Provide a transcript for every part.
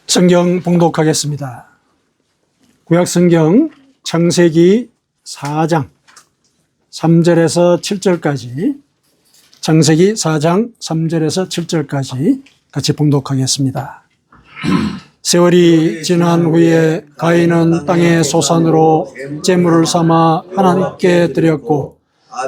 성경 봉독하겠습니다. 구약성경 창세기 4장 3절에서 7절까지, 창세기 4장 3절에서 7절까지 같이 봉독하겠습니다. 세월이 지난 후에 가인은 땅의 소산으로 제물을 삼아 하나님께 드렸고,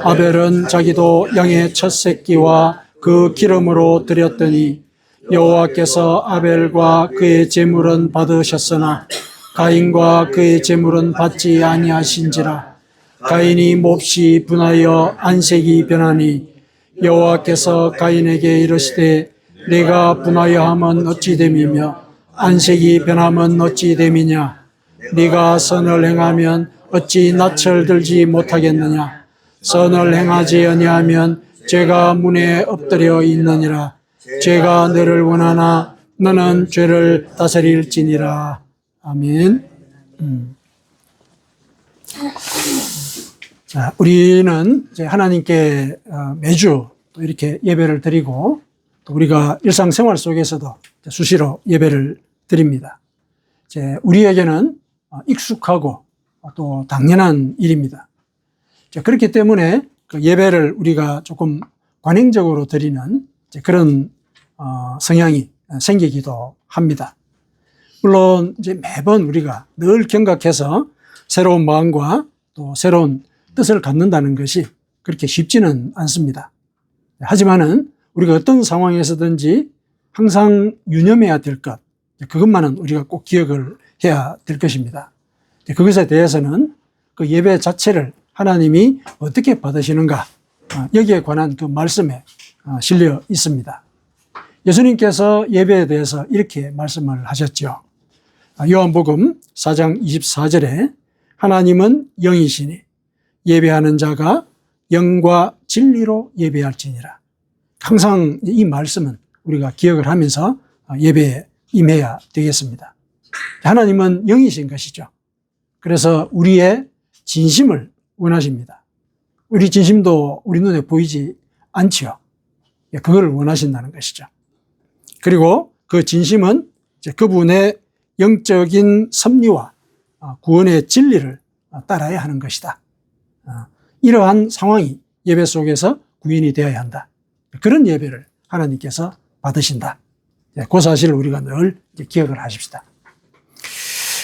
아벨은 자기도 양의 첫 새끼와 그 기름으로 드렸더니 여호와께서 아벨과 그의 제물은 받으셨으나 가인과 그의 제물은 받지 아니하신지라. 가인이 몹시 분하여 안색이 변하니 여호와께서 가인에게 이르시되 내가 분하여함은 어찌 됨이며 안색이 변함은 어찌 됨이냐. 네가 선을 행하면 어찌 낯을 들지 못하겠느냐. 선을 행하지 아니하면 죄가 문에 엎드려 있느니라. 죄가 너를 원하나 너는 죄를 다스릴지니라. 아멘. 자, 우리는 이제 하나님께 매주 또 이렇게 예배를 드리고, 또 우리가 일상생활 속에서도 수시로 예배를 드립니다. 이제 우리에게는 익숙하고 또 당연한 일입니다. 그렇기 때문에 그 예배를 우리가 조금 관행적으로 드리는 그런 성향이 생기기도 합니다. 물론 이제 매번 우리가 늘 경각해서 새로운 마음과 또 새로운 뜻을 갖는다는 것이 그렇게 쉽지는 않습니다. 하지만은 우리가 어떤 상황에서든지 항상 유념해야 될 것, 그것만은 우리가 꼭 기억을 해야 될 것입니다. 그것에 대해서는 그 예배 자체를 하나님이 어떻게 받으시는가, 여기에 관한 그 말씀에 실려 있습니다. 예수님께서 예배에 대해서 이렇게 말씀을 하셨죠. 요한복음 4장 24절에 하나님은 영이시니 예배하는 자가 영과 진리로 예배할지니라. 항상 이 말씀은 우리가 기억을 하면서 예배에 임해야 되겠습니다. 하나님은 영이신 것이죠. 그래서 우리의 진심을 원하십니다. 우리 진심도 우리 눈에 보이지 않지요. 그걸 원하신다는 것이죠. 그리고 그 진심은 그분의 영적인 섭리와 구원의 진리를 따라야 하는 것이다. 이러한 상황이 예배 속에서 구현이 되어야 한다. 그런 예배를 하나님께서 받으신다. 그 사실을 우리가 늘 기억을 하십시다.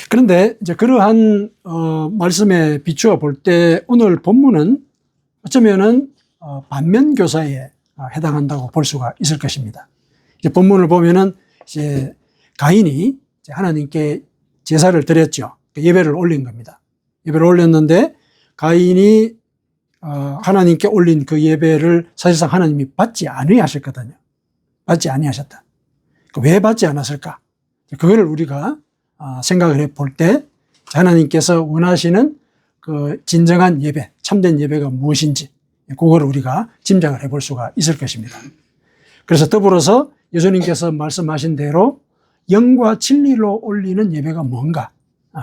그런데 이제 그러한 말씀에 비추어 볼 때 오늘 본문은 어쩌면은 반면교사에 해당한다고 볼 수가 있을 것입니다. 이제 본문을 보면은 이제 가인이 이제 하나님께 제사를 드렸죠. 예배를 올린 겁니다. 예배를 올렸는데 가인이 하나님께 올린 그 예배를 사실상 하나님이 받지 아니하셨거든요. 받지 아니하셨다. 왜 받지 않았을까? 그거를 우리가 생각을 해 볼 때 하나님께서 원하시는 그 진정한 예배, 참된 예배가 무엇인지 그거를 우리가 짐작을 해 볼 수가 있을 것입니다. 그래서 더불어서 예수님께서 말씀하신 대로 영과 진리로 올리는 예배가 뭔가,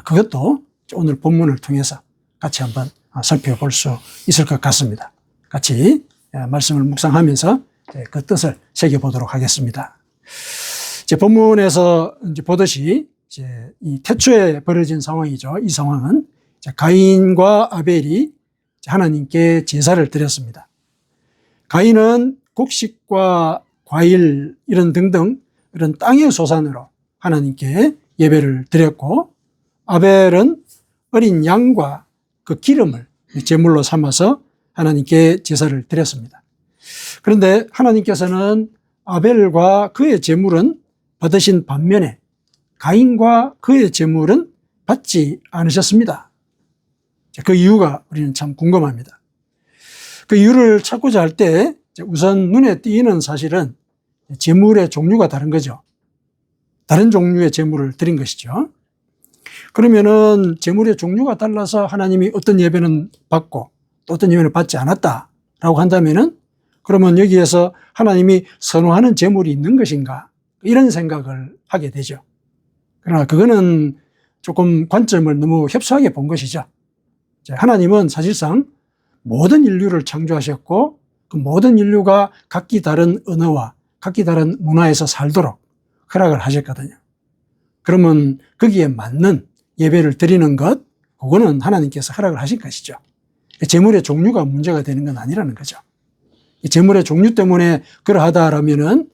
그것도 오늘 본문을 통해서 같이 한번 살펴볼 수 있을 것 같습니다. 같이 말씀을 묵상하면서 그 뜻을 새겨보도록 하겠습니다. 본문에서 이제 보듯이 이제 이 태초에 벌어진 상황이죠. 이 상황은 가인과 아벨이 하나님께 제사를 드렸습니다. 가인은 곡식과 과일 이런 등등 이런 땅의 소산으로 하나님께 예배를 드렸고, 아벨은 어린 양과 그 기름을 제물로 삼아서 하나님께 제사를 드렸습니다. 그런데 하나님께서는 아벨과 그의 제물은 받으신 반면에 가인과 그의 제물은 받지 않으셨습니다. 그 이유가 우리는 참 궁금합니다. 그 이유를 찾고자 할 때 우선 눈에 띄는 사실은 제물의 종류가 다른 거죠. 다른 종류의 제물을 드린 것이죠. 그러면은 제물의 종류가 달라서 하나님이 어떤 예배는 받고 또 어떤 예배는 받지 않았다라고 한다면은, 그러면 여기에서 하나님이 선호하는 제물이 있는 것인가, 이런 생각을 하게 되죠. 그러나 그거는 조금 관점을 너무 협소하게 본 것이죠. 하나님은 사실상 모든 인류를 창조하셨고 그 모든 인류가 각기 다른 언어와 각기 다른 문화에서 살도록 허락을 하셨거든요. 그러면 거기에 맞는 예배를 드리는 것, 그거는 하나님께서 허락을 하신 것이죠. 제물의 종류가 문제가 되는 건 아니라는 거죠. 제물의 종류 때문에 그러하다라면은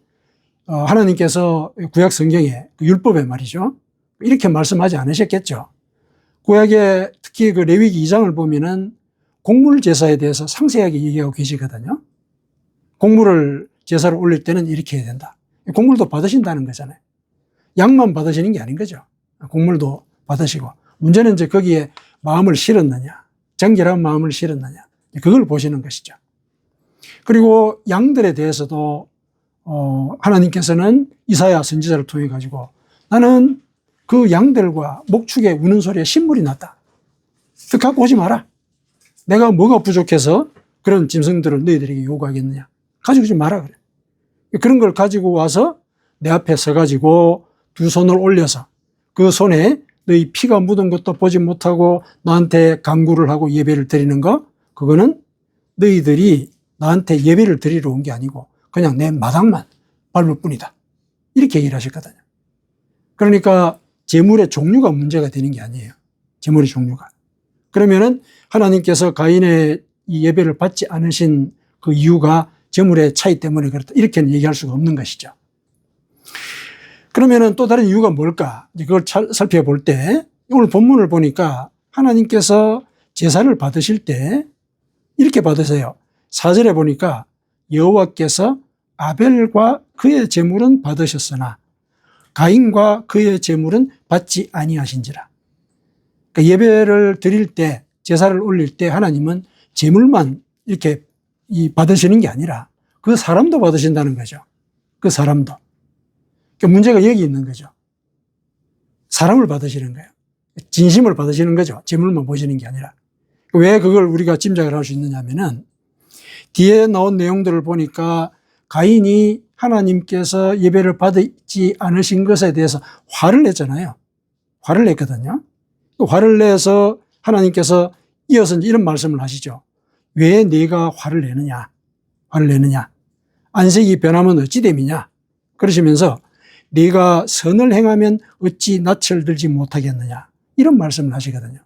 하나님께서 구약 성경에 그 율법에 말이죠, 이렇게 말씀하지 않으셨겠죠. 구약에 특히 그 레위기 2장을 보면은 곡물 제사에 대해서 상세하게 얘기하고 계시거든요. 곡물을 제사를 올릴 때는 이렇게 해야 된다. 곡물도 받으신다는 거잖아요. 양만 받으시는 게 아닌 거죠. 곡물도 받으시고. 문제는 이제 거기에 마음을 실었느냐, 정결한 마음을 실었느냐, 그걸 보시는 것이죠. 그리고 양들에 대해서도 하나님께서는 이사야 선지자를 통해 가지고 나는 그 양들과 목축에 우는 소리에 신물이 났다. 그 갖고 오지 마라. 내가 뭐가 부족해서 그런 짐승들을 너희들에게 요구하겠느냐. 가지고 오지 마라 그래. 그런 걸 가지고 와서 내 앞에 서가지고 두 손을 올려서 그 손에 너희 피가 묻은 것도 보지 못하고 나한테 간구를 하고 예배를 드리는 거, 그거는 너희들이 나한테 예배를 드리러 온 게 아니고 그냥 내 마당만 밟을 뿐이다. 이렇게 얘기를 하셨거든요. 그러니까 제물의 종류가 문제가 되는 게 아니에요. 제물의 종류가. 그러면은 하나님께서 가인의 이 예배를 받지 않으신 그 이유가 제물의 차이 때문에 그렇다. 이렇게는 얘기할 수가 없는 것이죠. 그러면은 또 다른 이유가 뭘까? 그걸 살펴볼 때 오늘 본문을 보니까 하나님께서 제사를 받으실 때 이렇게 받으세요. 4절에 보니까 여호와께서 아벨과 그의 제물은 받으셨으나 가인과 그의 제물은 받지 아니하신지라. 그러니까 예배를 드릴 때, 제사를 올릴 때 하나님은 제물만 이렇게 받으시는 게 아니라 그 사람도 받으신다는 거죠. 그 사람도. 그러니까 문제가 여기 있는 거죠. 사람을 받으시는 거예요. 진심을 받으시는 거죠. 제물만 보시는 게 아니라. 왜 그걸 우리가 짐작을 할 수 있느냐 하면은 뒤에 나온 내용들을 보니까 가인이 하나님께서 예배를 받지 않으신 것에 대해서 화를 냈잖아요. 화를 냈거든요. 화를 내서 하나님께서 이어서 이런 말씀을 하시죠. 왜 네가 화를 내느냐? 화를 내느냐? 안색이 변하면 어찌 됨이냐? 그러시면서 네가 선을 행하면 어찌 낯을 들지 못하겠느냐? 이런 말씀을 하시거든요.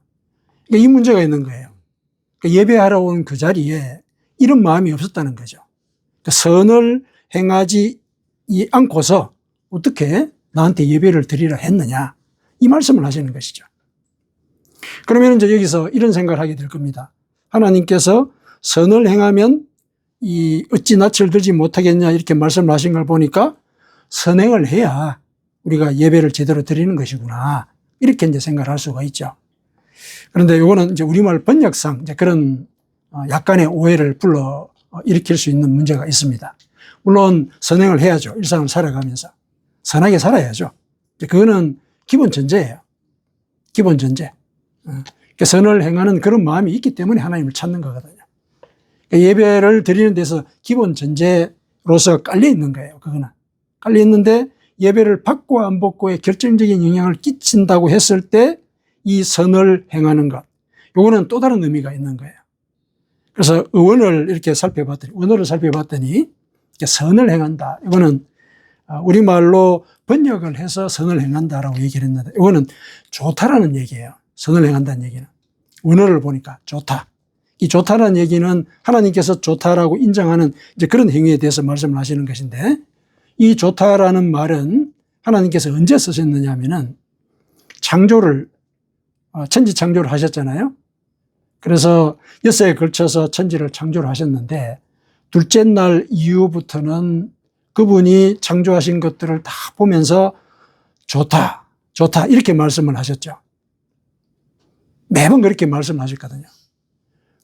그러니까 이 문제가 있는 거예요. 그러니까 예배하러 온 그 자리에 이런 마음이 없었다는 거죠. 그러니까 선을 행하지 않고서 어떻게 나한테 예배를 드리라 했느냐? 이 말씀을 하시는 것이죠. 그러면 이제 여기서 이런 생각을 하게 될 겁니다. 하나님께서 선을 행하면 어찌 낯을 들지 못하겠냐 이렇게 말씀을 하신 걸 보니까 선행을 해야 우리가 예배를 제대로 드리는 것이구나. 이렇게 이제 생각을 할 수가 있죠. 그런데 이거는 이제 우리말 번역상 이제 그런 약간의 오해를 일으킬 수 있는 문제가 있습니다. 물론 선행을 해야죠. 일상을 살아가면서. 선하게 살아야죠. 그거는 기본 전제예요. 기본 전제. 선을 행하는 그런 마음이 있기 때문에 하나님을 찾는 거거든요. 예배를 드리는 데서 기본 전제로서 깔려 있는 거예요. 그거는. 깔려 있는데 예배를 받고 안 받고에 결정적인 영향을 끼친다고 했을 때 이 선을 행하는 것. 요거는 또 다른 의미가 있는 거예요. 그래서 원어를 이렇게 살펴봤더니 선을 행한다. 이거는 우리말로 번역을 해서 선을 행한다라고 얘기를 했는데 이거는 좋다라는 얘기예요. 선을 행한다는 얘기는. 원어를 보니까 좋다. 이 좋다라는 얘기는 하나님께서 좋다라고 인정하는 이제 그런 행위에 대해서 말씀을 하시는 것인데 이 좋다라는 말은 하나님께서 언제 쓰셨느냐 하면은 천지 창조를 하셨잖아요. 그래서 6회에 걸쳐서 천지를 창조를 하셨는데 둘째 날 이후부터는 그분이 창조하신 것들을 다 보면서 좋다, 좋다 이렇게 말씀을 하셨죠. 매번 그렇게 말씀하셨거든요.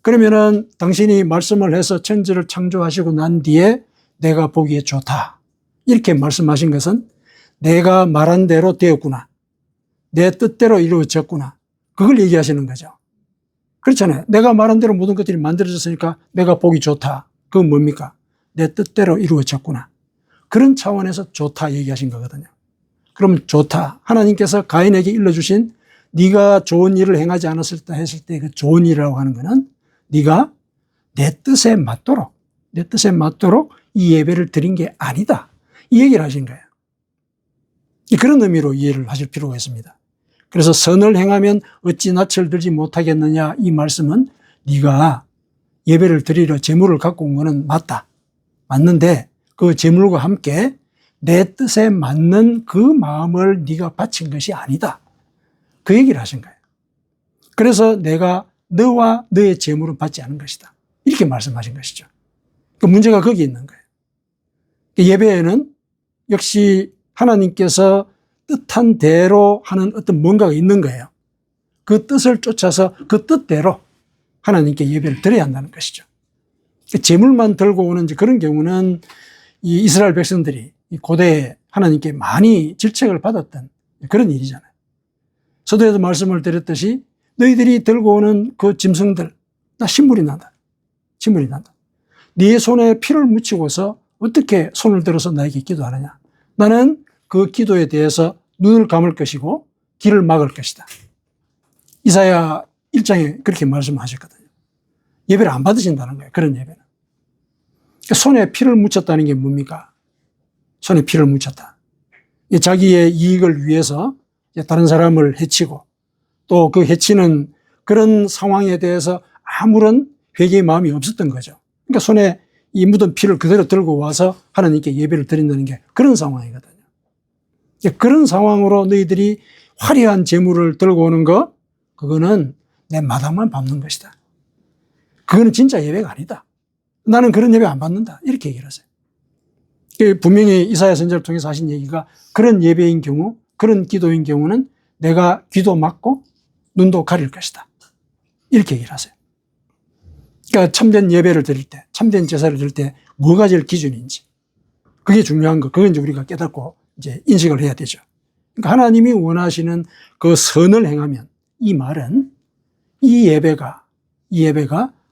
그러면은 당신이 말씀을 해서 천지를 창조하시고 난 뒤에 내가 보기에 좋다 이렇게 말씀하신 것은 내가 말한 대로 되었구나. 내 뜻대로 이루어졌구나. 그걸 얘기하시는 거죠. 그렇잖아요. 내가 말한 대로 모든 것들이 만들어졌으니까 내가 보기 좋다. 그건 뭡니까? 내 뜻대로 이루어졌구나. 그런 차원에서 좋다 얘기하신 거거든요. 그럼 좋다. 하나님께서 가인에게 일러주신 네가 좋은 일을 행하지 않았을 때 했을 때 그 좋은 일이라고 하는 거는 네가 내 뜻에 맞도록 이 예배를 드린 게 아니다. 이 얘기를 하신 거예요. 그런 의미로 이해를 하실 필요가 있습니다. 그래서 선을 행하면 어찌 낯을 들지 못하겠느냐, 이 말씀은 네가 예배를 드리려 제물을 갖고 온 거는 맞다. 맞는데 그 제물과 함께 내 뜻에 맞는 그 마음을 네가 바친 것이 아니다. 그 얘기를 하신 거예요. 그래서 내가 너와 너의 제물은 받지 않은 것이다. 이렇게 말씀하신 것이죠. 그 문제가 거기 있는 거예요. 예배에는 역시 하나님께서 뜻한 대로 하는 어떤 뭔가가 있는 거예요. 그 뜻을 쫓아서 그 뜻대로 하나님께 예배를 드려야 한다는 것이죠. 제물만 들고 오는 그런 경우는 이 이스라엘 백성들이 고대에 하나님께 많이 질책을 받았던 그런 일이잖아요. 서두에도 말씀을 드렸듯이 너희들이 들고 오는 그 짐승들, 나 신물이 난다. 신물이 난다. 네 손에 피를 묻히고서 어떻게 손을 들어서 나에게 기도하느냐. 나는 그 기도에 대해서 눈을 감을 것이고 길을 막을 것이다. 이사야 1장에 그렇게 말씀하셨거든요. 예배를 안 받으신다는 거예요. 그런 예배는. 손에 피를 묻혔다는 게 뭡니까? 손에 피를 묻혔다. 자기의 이익을 위해서 다른 사람을 해치고 또 그 해치는 그런 상황에 대해서 아무런 회개의 마음이 없었던 거죠. 그러니까 손에 이 묻은 피를 그대로 들고 와서 하나님께 예배를 드린다는 게 그런 상황이거든요. 그런 상황으로 너희들이 화려한 제물을 들고 오는 거, 그거는 내 마당만 밟는 것이다. 그거는 진짜 예배가 아니다. 나는 그런 예배 안 받는다. 이렇게 얘기를 하세요. 분명히 이사야 선지자를 통해서 하신 얘기가 그런 예배인 경우, 그런 기도인 경우는 내가 귀도 막고 눈도 가릴 것이다. 이렇게 얘기를 하세요. 그러니까 참된 예배를 드릴 때, 참된 제사를 드릴 때 뭐가 제일 기준인지, 그게 중요한 거, 그건 이제 우리가 깨닫고 이제 인식을 해야 되죠. 그러니까 하나님이 원하시는 그 선을 행하면, 이 말은 이 예배가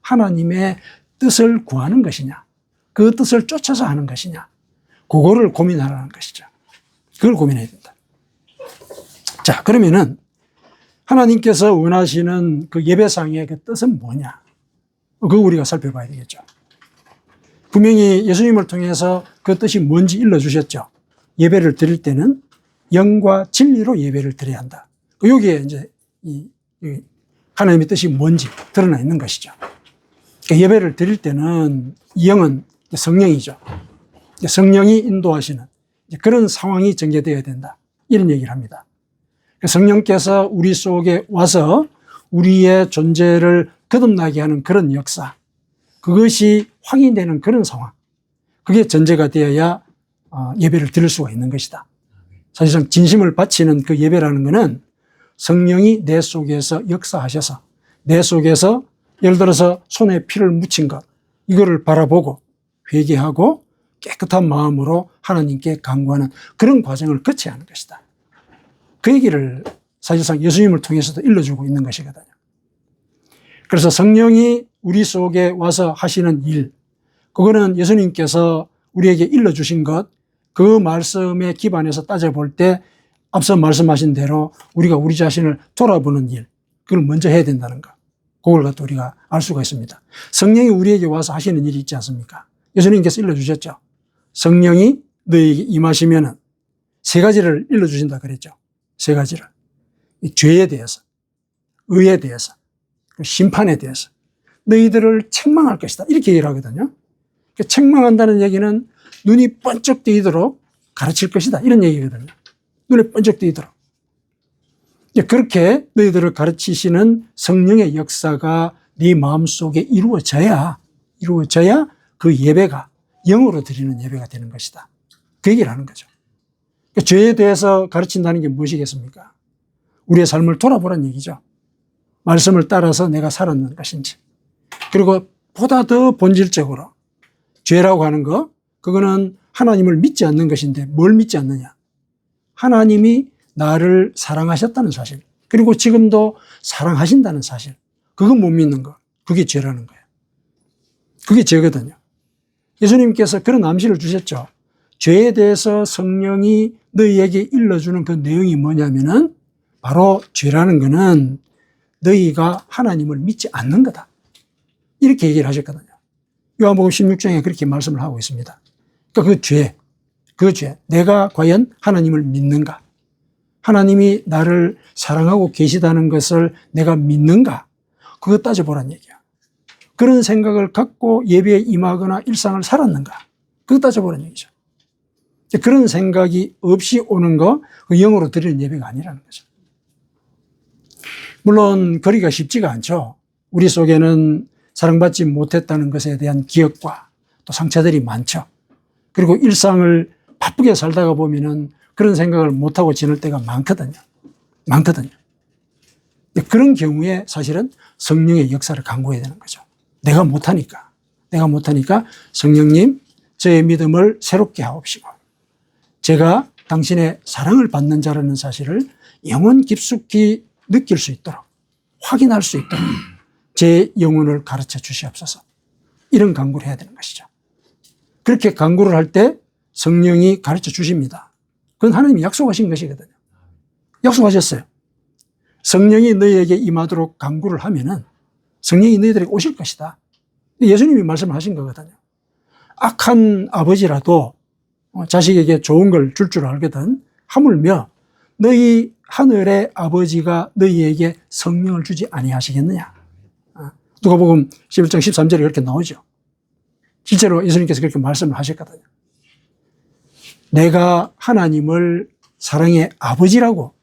하나님의 뜻을 구하는 것이냐, 그 뜻을 쫓아서 하는 것이냐, 그거를 고민하라는 것이죠. 그걸 고민해야 된다. 자, 그러면은 하나님께서 원하시는 그 예배상의 그 뜻은 뭐냐? 그거 우리가 살펴봐야 되겠죠. 분명히 예수님을 통해서 그 뜻이 뭔지 일러주셨죠. 예배를 드릴 때는 영과 진리로 예배를 드려야 한다. 여기에 이제 하나님의 뜻이 뭔지 드러나 있는 것이죠. 그러니까 예배를 드릴 때는 이 영은 성령이죠. 성령이 인도하시는 그런 상황이 전개되어야 된다. 이런 얘기를 합니다. 성령께서 우리 속에 와서 우리의 존재를 거듭나게 하는 그런 역사, 그것이 확인되는 그런 상황, 그게 전제가 되어야 예배를 드릴 수가 있는 것이다. 사실상 진심을 바치는 그 예배라는 것은 성령이 내 속에서 역사하셔서 내 속에서 예를 들어서 손에 피를 묻힌 것, 이거를 바라보고 회개하고 깨끗한 마음으로 하나님께 간구하는 그런 과정을 거쳐야 하는 것이다. 그 얘기를 사실상 예수님을 통해서도 일러주고 있는 것이거든요. 그래서 성령이 우리 속에 와서 하시는 일, 그거는 예수님께서 우리에게 일러주신 것, 그 말씀에 기반해서 따져볼 때 앞서 말씀하신 대로 우리가 우리 자신을 돌아보는 일, 그걸 먼저 해야 된다는 것, 그걸 갖고 우리가 알 수가 있습니다. 성령이 우리에게 와서 하시는 일이 있지 않습니까? 예수님께서 일러주셨죠. 성령이 너희에게 임하시면은 세 가지를 일러주신다 그랬죠. 세 가지를. 죄에 대해서, 의에 대해서, 심판에 대해서 너희들을 책망할 것이다. 이렇게 얘기를 하거든요. 책망한다는 얘기는 눈이 번쩍 뜨이도록 가르칠 것이다. 이런 얘기거든요. 눈에 번쩍 뜨이도록. 그렇게 너희들을 가르치시는 성령의 역사가 네 마음속에 이루어져야 그 예배가 영으로 드리는 예배가 되는 것이다. 그 얘기를 하는 거죠. 죄에 대해서 가르친다는 게 무엇이겠습니까? 우리의 삶을 돌아보라는 얘기죠. 말씀을 따라서 내가 살았는 것인지. 그리고 보다 더 본질적으로 죄라고 하는 거, 그거는 하나님을 믿지 않는 것인데 뭘 믿지 않느냐? 하나님이 나를 사랑하셨다는 사실, 그리고 지금도 사랑하신다는 사실, 그거 못 믿는 거, 그게 죄라는 거예요. 그게 죄거든요. 예수님께서 그런 암시를 주셨죠. 죄에 대해서 성령이 너희에게 일러주는 그 내용이 뭐냐면은 바로 죄라는 거는 너희가 하나님을 믿지 않는 거다. 이렇게 얘기를 하셨거든요. 요한복음 16장에 그렇게 말씀을 하고 있습니다. 그러니까 그 죄, 내가 과연 하나님을 믿는가? 하나님이 나를 사랑하고 계시다는 것을 내가 믿는가? 그거 따져보란 얘기야. 그런 생각을 갖고 예배에 임하거나 일상을 살았는가? 그거 따져보란 얘기죠. 그런 생각이 없이 오는 거, 그 영으로 드리는 예배가 아니라는 거죠. 물론 거리가 쉽지가 않죠. 우리 속에는 사랑받지 못했다는 것에 대한 기억과 또 상처들이 많죠. 그리고 일상을 바쁘게 살다가 보면은 그런 생각을 못하고 지낼 때가 많거든요. 많거든요. 그런 경우에 사실은 성령의 역사를 간구해야 되는 거죠. 내가 못하니까 성령님 저의 믿음을 새롭게 하옵시고 제가 당신의 사랑을 받는 자라는 사실을 영혼 깊숙이 느낄 수 있도록 확인할 수 있도록 제 영혼을 가르쳐 주시옵소서. 이런 간구를 해야 되는 것이죠. 그렇게 간구를 할 때 성령이 가르쳐 주십니다. 그건 하나님이 약속하신 것이거든요. 약속하셨어요. 성령이 너희에게 임하도록 간구를 하면은 성령이 너희들에게 오실 것이다. 예수님이 말씀하신 거거든요. 악한 아버지라도 자식에게 좋은 걸 줄 알거든. 하물며 너희 하늘의 아버지가 너희에게 성령을 주지 아니하시겠느냐. 누가복음 11장 13절에 그렇게 나오죠. 실제로 예수님께서 그렇게 말씀을 하셨거든요. 내가 하나님을 사랑의 아버지라고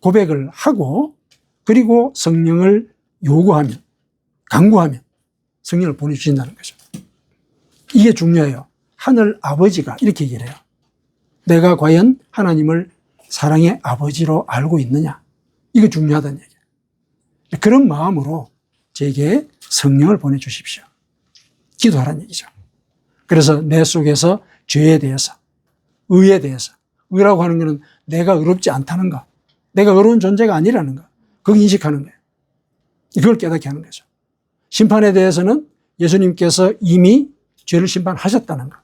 고백을 하고 그리고 성령을 요구하면, 간구하면 성령을 보내주신다는 거죠. 이게 중요해요. 하늘 아버지가 이렇게 얘기를 해요. 내가 과연 하나님을 사랑의 아버지로 알고 있느냐. 이거 중요하다는 얘기예요. 그런 마음으로 제게 성령을 보내주십시오. 기도하라는 얘기죠. 그래서 내 속에서 죄에 대해서, 의에 대해서, 의라고 하는 것은 내가 의롭지 않다는 거, 내가 의로운 존재가 아니라는 거, 그걸 인식하는 거예요. 이걸 깨닫게 하는 거죠. 심판에 대해서는 예수님께서 이미 죄를 심판하셨다는 거.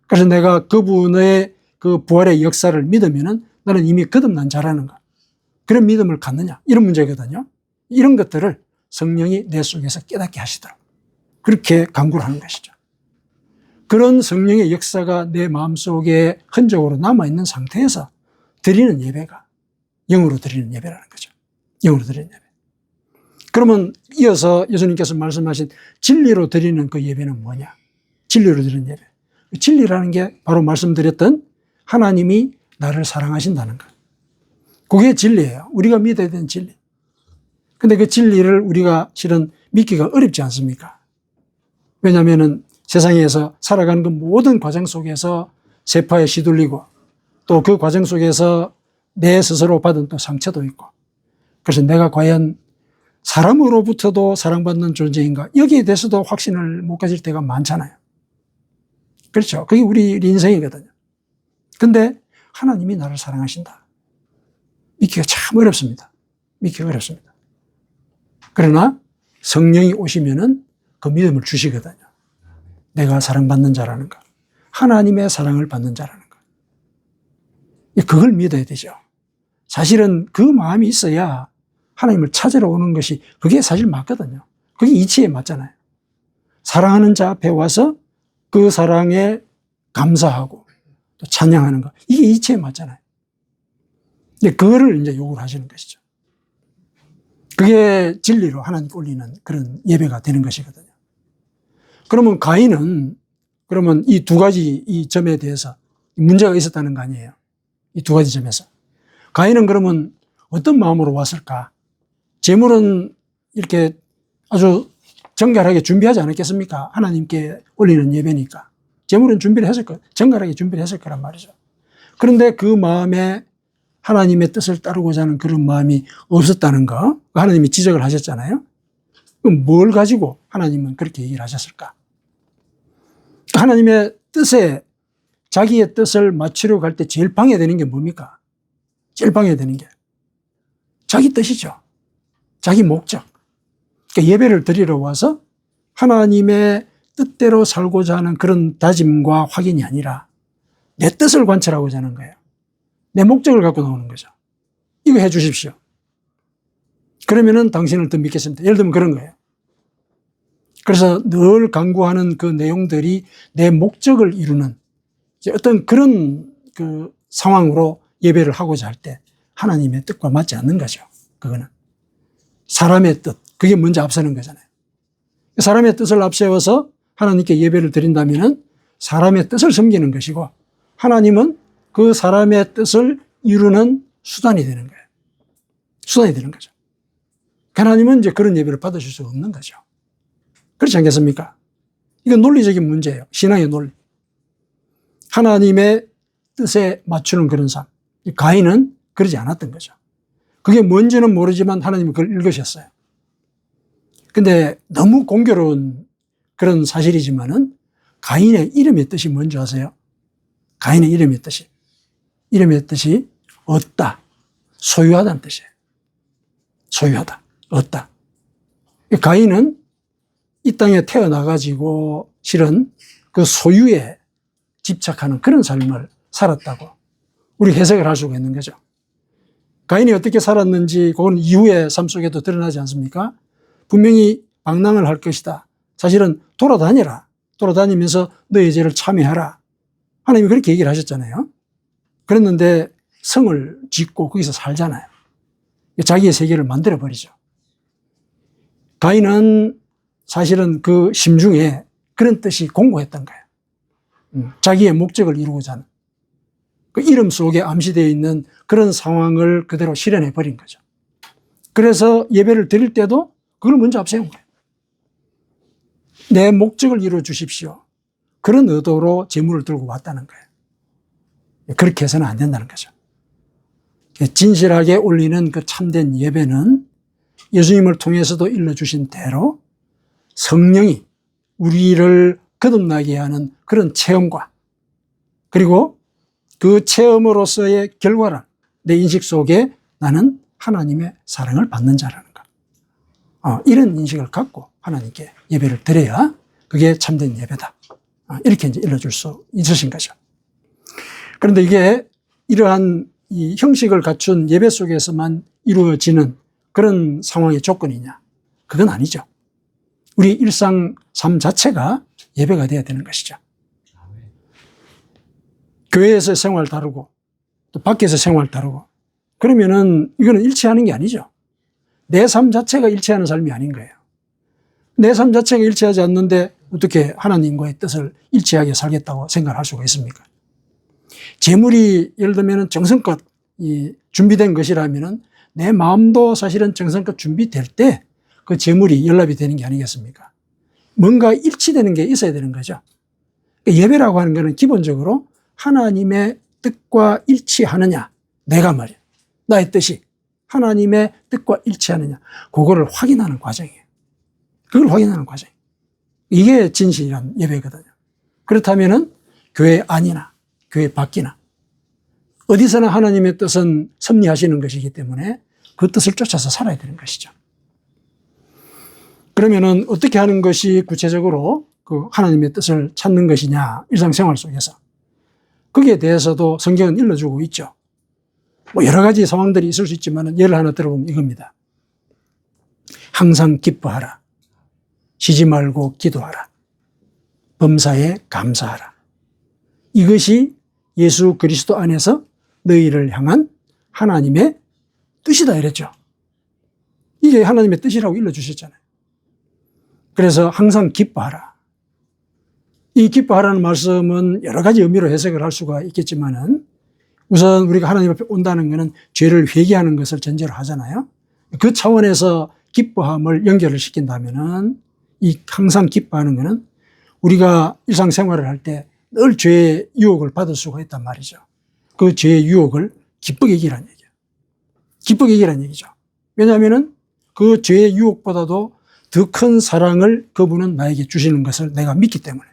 그래서 내가 그분의 그 부활의 역사를 믿으면은 나는 이미 거듭난 자라는 거. 그런 믿음을 갖느냐. 이런 문제거든요. 이런 것들을 성령이 내 속에서 깨닫게 하시도록 그렇게 간구를 하는 것이죠. 그런 성령의 역사가 내 마음속에 흔적으로 남아있는 상태에서 드리는 예배가 영으로 드리는 예배라는 거죠. 영으로 드리는 예배. 그러면 이어서 예수님께서 말씀하신 진리로 드리는 그 예배는 뭐냐? 진리로 드리는 예배. 진리라는 게 바로 말씀드렸던 하나님이 나를 사랑하신다는 것. 그게 진리예요. 우리가 믿어야 되는 진리. 근데 그 진리를 우리가 실은 믿기가 어렵지 않습니까? 왜냐하면은 세상에서 살아가는 그 모든 과정 속에서 세파에 시들리고 또 그 과정 속에서 내 스스로 받은 또 상처도 있고 그래서 내가 과연 사람으로부터도 사랑받는 존재인가 여기에 대해서도 확신을 못 가질 때가 많잖아요. 그렇죠. 그게 우리 인생이거든요. 근데 하나님이 나를 사랑하신다. 믿기가 참 어렵습니다. 믿기가 어렵습니다. 그러나 성령이 오시면은 그 믿음을 주시거든요. 내가 사랑받는 자라는 거. 하나님의 사랑을 받는 자라는 거. 그걸 믿어야 되죠. 사실은 그 마음이 있어야 하나님을 찾으러 오는 것이 그게 사실 맞거든요. 그게 이치에 맞잖아요. 사랑하는 자 앞에 와서 그 사랑에 감사하고 또 찬양하는 거. 이게 이치에 맞잖아요. 근데 그거를 이제 요구를 하시는 것이죠. 그게 진리로 하나님께 올리는 그런 예배가 되는 것이거든요. 그러면 가인은 그러면 이 두 가지 이 점에 대해서 문제가 있었다는 거 아니에요. 이 두 가지 점에서. 가인은 그러면 어떤 마음으로 왔을까? 제물은 이렇게 아주 정갈하게 준비하지 않았겠습니까? 하나님께 올리는 예배니까. 제물은 준비를 했을 거예요. 정갈하게 준비를 했을 거란 말이죠. 그런데 그 마음에 하나님의 뜻을 따르고자 하는 그런 마음이 없었다는 거, 하나님이 지적을 하셨잖아요. 그럼 뭘 가지고 하나님은 그렇게 얘기를 하셨을까? 하나님의 뜻에 자기의 뜻을 맞추려고 할 때 제일 방해되는 게 뭡니까? 제일 방해되는 게 자기 뜻이죠. 자기 목적. 그러니까 예배를 드리러 와서 하나님의 뜻대로 살고자 하는 그런 다짐과 확인이 아니라 내 뜻을 관철하고자 하는 거예요. 내 목적을 갖고 나오는 거죠. 이거 해 주십시오. 그러면은 당신을 더 믿겠습니다. 예를 들면 그런 거예요. 그래서 늘 강구하는 그 내용들이 내 목적을 이루는 어떤 그런 그 상황으로 예배를 하고자 할 때 하나님의 뜻과 맞지 않는 거죠. 그거는. 사람의 뜻, 그게 먼저 앞서는 거잖아요. 사람의 뜻을 앞세워서 하나님께 예배를 드린다면 사람의 뜻을 섬기는 것이고, 하나님은 그 사람의 뜻을 이루는 수단이 되는 거예요. 수단이 되는 거죠. 하나님은 이제 그런 예배를 받으실 수 없는 거죠. 그렇지 않겠습니까? 이건 논리적인 문제예요. 신앙의 논리. 하나님의 뜻에 맞추는 그런 삶. 가인은 그러지 않았던 거죠. 그게 뭔지는 모르지만 하나님은 그걸 읽으셨어요. 근데 너무 공교로운 그런 사실이지만은 가인의 이름의 뜻이 뭔지 아세요? 가인의 이름의 뜻이. 이름의 뜻이 얻다, 소유하다는 뜻이에요. 소유하다, 얻다. 가인은 이 땅에 태어나가지고 실은 그 소유에 집착하는 그런 삶을 살았다고 우리 해석을 할 수가 있는 거죠. 가인이 어떻게 살았는지 그건 이후의 삶 속에도 드러나지 않습니까? 분명히 방랑을 할 것이다. 사실은 돌아다니라. 돌아다니면서 너의 죄를 참회하라. 하나님이 그렇게 얘기를 하셨잖아요. 그랬는데 성을 짓고 거기서 살잖아요. 자기의 세계를 만들어버리죠. 가인은 사실은 그 심중에 그런 뜻이 공고했던 거예요. 자기의 목적을 이루고자 하는. 그 이름 속에 암시되어 있는 그런 상황을 그대로 실현해 버린 거죠. 그래서 예배를 드릴 때도 그걸 먼저 앞세운 거예요. 내 목적을 이루어 주십시오. 그런 의도로 제물을 들고 왔다는 거예요. 그렇게 해서는 안 된다는 거죠. 진실하게 올리는 그 참된 예배는 예수님을 통해서도 일러주신 대로 성령이 우리를 거듭나게 하는 그런 체험과, 그리고 그 체험으로서의 결과를 내 인식 속에 나는 하나님의 사랑을 받는 자라는 것. 이런 인식을 갖고 하나님께 예배를 드려야 그게 참된 예배다. 이렇게 이제 일러줄 수 있으신 거죠. 그런데 이게 이러한 이 형식을 갖춘 예배 속에서만 이루어지는 그런 상황의 조건이냐? 그건 아니죠. 우리 일상 삶 자체가 예배가 돼야 되는 것이죠. 교회에서 생활 다르고 또 밖에서 생활 다르고 그러면은 이거는 일치하는 게 아니죠. 내 삶 자체가 일치하는 삶이 아닌 거예요. 내 삶 자체가 일치하지 않는데 어떻게 하나님과의 뜻을 일치하게 살겠다고 생각할 수가 있습니까? 재물이 예를 들면 정성껏 준비된 것이라면은 내 마음도 사실은 정성껏 준비될 때 그 재물이 연락이 되는 게 아니겠습니까? 뭔가 일치되는 게 있어야 되는 거죠. 예배라고 하는 것은 기본적으로 하나님의 뜻과 일치하느냐, 내가 말이야. 나의 뜻이 하나님의 뜻과 일치하느냐, 그거를 확인하는 과정이에요. 그걸 확인하는 과정. 이게 진실한 예배거든요. 그렇다면은 교회 안이나 교회 밖이나 어디서나 하나님의 뜻은 섭리하시는 것이기 때문에 그 뜻을 쫓아서 살아야 되는 것이죠. 그러면은 어떻게 하는 것이 구체적으로 그 하나님의 뜻을 찾는 것이냐, 일상생활 속에서. 거기에 대해서도 성경은 일러주고 있죠. 뭐 여러 가지 상황들이 있을 수 있지만 예를 하나 들어보면 이겁니다. 항상 기뻐하라. 쉬지 말고 기도하라. 범사에 감사하라. 이것이 예수 그리스도 안에서 너희를 향한 하나님의 뜻이다 이랬죠. 이게 하나님의 뜻이라고 일러주셨잖아요. 그래서 항상 기뻐하라. 이 기뻐하라는 말씀은 여러 가지 의미로 해석을 할 수가 있겠지만은 우선 우리가 하나님 앞에 온다는 것은 죄를 회개하는 것을 전제로 하잖아요. 그 차원에서 기뻐함을 연결을 시킨다면은 이 항상 기뻐하는 것은 우리가 일상생활을 할 때 늘 죄의 유혹을 받을 수가 있단 말이죠. 그 죄의 유혹을 기쁘게 이기라는 얘기예요. 기쁘게 이기라는 얘기죠. 왜냐하면은 그 죄의 유혹보다도 더 큰 사랑을 그분은 나에게 주시는 것을 내가 믿기 때문에.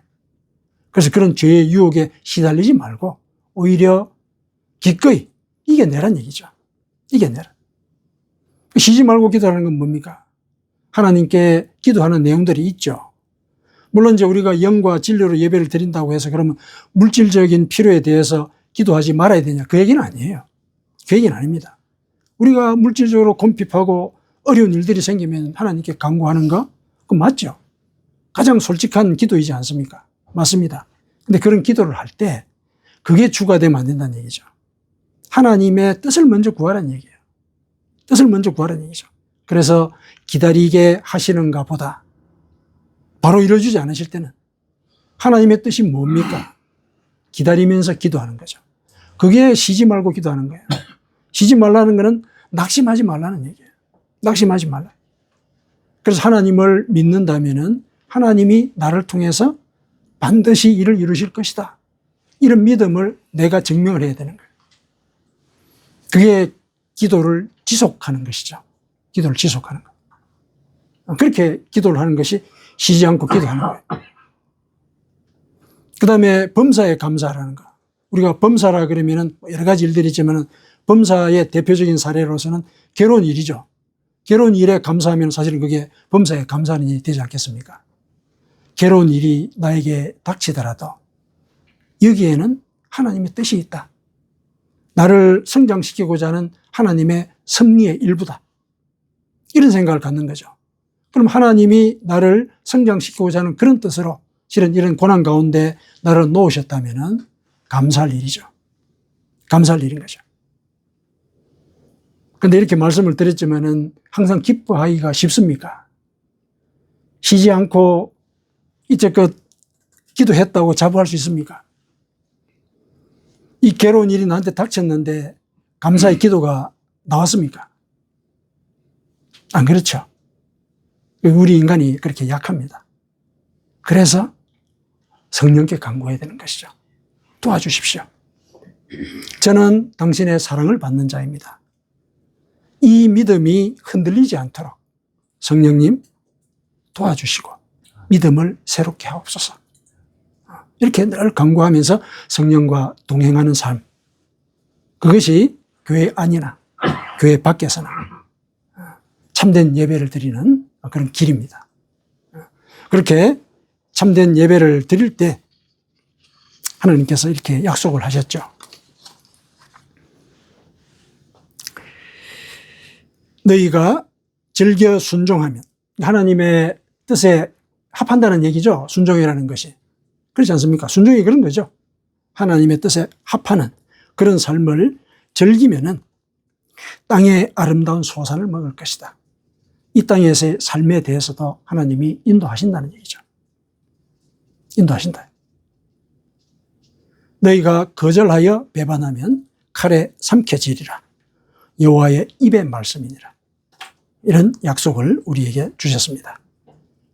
그래서 그런 죄의 유혹에 시달리지 말고 오히려 기꺼이 이겨내란 얘기죠. 이겨내라. 쉬지 말고 기도하는 건 뭡니까? 하나님께 기도하는 내용들이 있죠. 물론 이제 우리가 영과 진리로 예배를 드린다고 해서 그러면 물질적인 필요에 대해서 기도하지 말아야 되냐? 그 얘기는 아니에요. 그 얘기는 아닙니다. 우리가 물질적으로 곰핍하고 어려운 일들이 생기면 하나님께 간구하는 거? 그거 맞죠? 가장 솔직한 기도이지 않습니까? 맞습니다. 근데 그런 기도를 할 때 그게 주가 되면 안 된다는 얘기죠. 하나님의 뜻을 먼저 구하라는 얘기예요. 뜻을 먼저 구하라는 얘기죠. 그래서 기다리게 하시는가 보다 바로 이루어지지 않으실 때는 하나님의 뜻이 뭡니까? 기다리면서 기도하는 거죠. 그게 쉬지 말고 기도하는 거예요. 쉬지 말라는 거는 낙심하지 말라는 얘기예요. 낙심하지 말라. 그래서 하나님을 믿는다면은 하나님이 나를 통해서 반드시 일을 이루실 것이다. 이런 믿음을 내가 증명을 해야 되는 거예요. 그게 기도를 지속하는 것이죠. 기도를 지속하는 것. 그렇게 기도를 하는 것이 쉬지 않고 기도하는 거예요. 그 다음에 범사에 감사하라는 거. 우리가 범사라 그러면은 여러 가지 일들이 있지만 범사의 대표적인 사례로서는 괴로운 일이죠. 괴로운 일에 감사하면 사실은 그게 범사에 감사하는 일이 되지 않겠습니까? 괴로운 일이 나에게 닥치더라도 여기에는 하나님의 뜻이 있다. 나를 성장시키고자 하는 하나님의 섭리의 일부다. 이런 생각을 갖는 거죠. 그럼 하나님이 나를 성장시키고자 하는 그런 뜻으로 실은 이런 고난 가운데 나를 놓으셨다면 감사할 일이죠. 감사할 일인 거죠. 그런데 이렇게 말씀을 드렸지만은 항상 기뻐하기가 쉽습니까? 쉬지 않고 이제껏 기도했다고 자부할 수 있습니까? 이 괴로운 일이 나한테 닥쳤는데 감사의 기도가 나왔습니까? 안 그렇죠. 우리 인간이 그렇게 약합니다. 그래서 성령께 간구해야 되는 것이죠. 도와주십시오. 저는 당신의 사랑을 받는 자입니다. 이 믿음이 흔들리지 않도록 성령님 도와주시고 믿음을 새롭게 하옵소서. 이렇게 늘 간구하면서 성령과 동행하는 삶. 그것이 교회 안이나 교회 밖에서나 참된 예배를 드리는 그런 길입니다. 그렇게 참된 예배를 드릴 때 하나님께서 이렇게 약속을 하셨죠. 너희가 즐겨 순종하면 하나님의 뜻에 합한다는 얘기죠. 순종이라는 것이. 그렇지 않습니까? 순종이 그런 거죠. 하나님의 뜻에 합하는 그런 삶을 즐기면은 땅의 아름다운 소산을 먹을 것이다. 이 땅에서의 삶에 대해서도 하나님이 인도하신다는 얘기죠. 인도하신다. 너희가 거절하여 배반하면 칼에 삼켜지리라. 여호와의 입의 말씀이니라. 이런 약속을 우리에게 주셨습니다.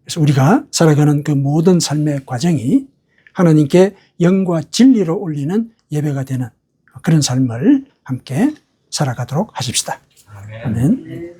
그래서 우리가 살아가는 그 모든 삶의 과정이 하나님께 영과 진리로 올리는 예배가 되는 그런 삶을 함께 살아가도록 하십시다. 아멘.